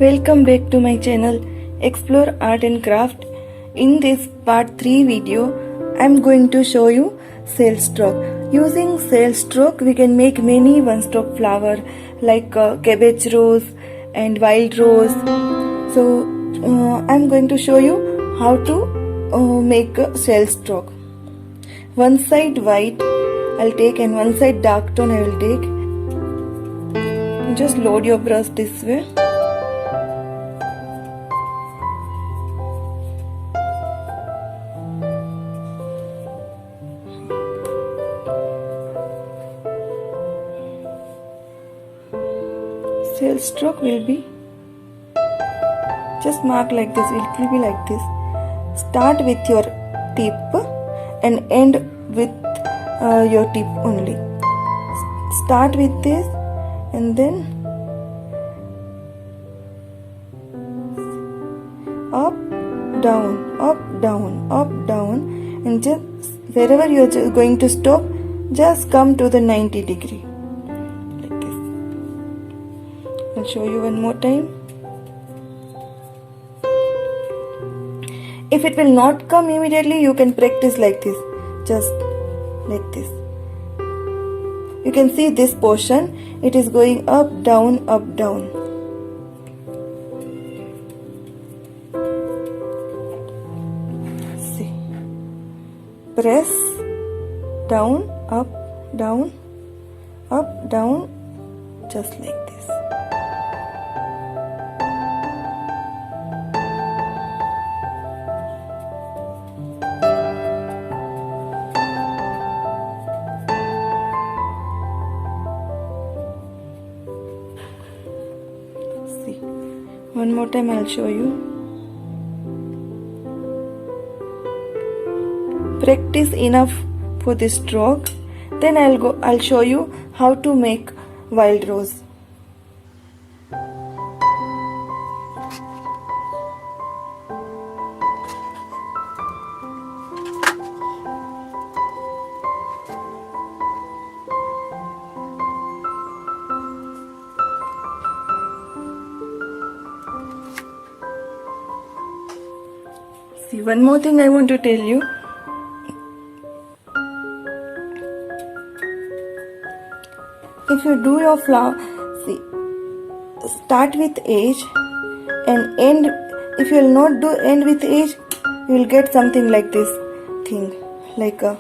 Welcome back to my channel Explore Art and Craft. In this part 3 video, I am going to show you sail stroke. Using sail stroke, we can make many one-stroke flower like cabbage rose and wild rose. So I am going to show you how to make a sail stroke. One side white I'll take and one side dark tone I will take. Just load your brush this way. Sail stroke will be just mark like this. It will be like this. Start with your tip and end with your tip only. Start with this and then up, down, up, down, up, down, and just wherever you are going to stop, just come to the 90 degree. I'll show you one more time. If it will not come immediately, you can practice like this, just like this. You can see this portion, it is going up, down, up, down. See, press down, up, down, just like this. One more time I'll show you. Practice enough for this stroke. Then I'll show you how to make wild rose. See, one more thing I want to tell you. If you do your flower, see, start with edge and end. If you will not do end with edge, you will get something like this thing, like a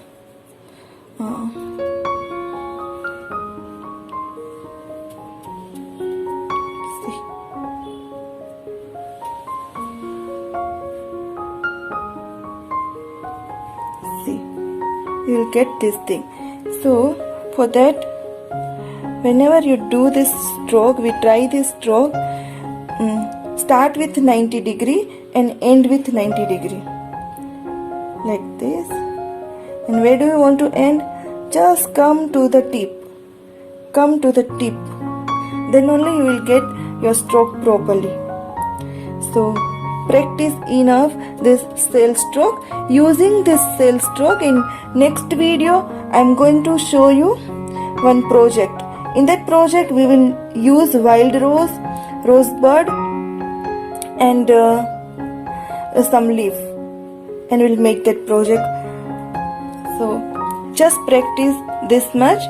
you will get this thing. So for that, whenever you do this stroke, we try this stroke, start with 90 degree and end with 90 degree like this. And where do you want to end? Just come to the tip, come to the tip, then only you will get your stroke properly. So practice enough this sail stroke. Using this sail stroke, in next video I am going to show you one project. In that project we will use wild rose, rosebud and some leaf, and we will make that project. So just practice this much.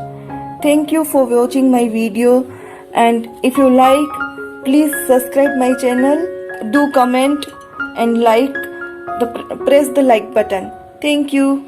Thank you for watching my video, and if you like, please subscribe my channel, do comment and like, press the like button. Thank you.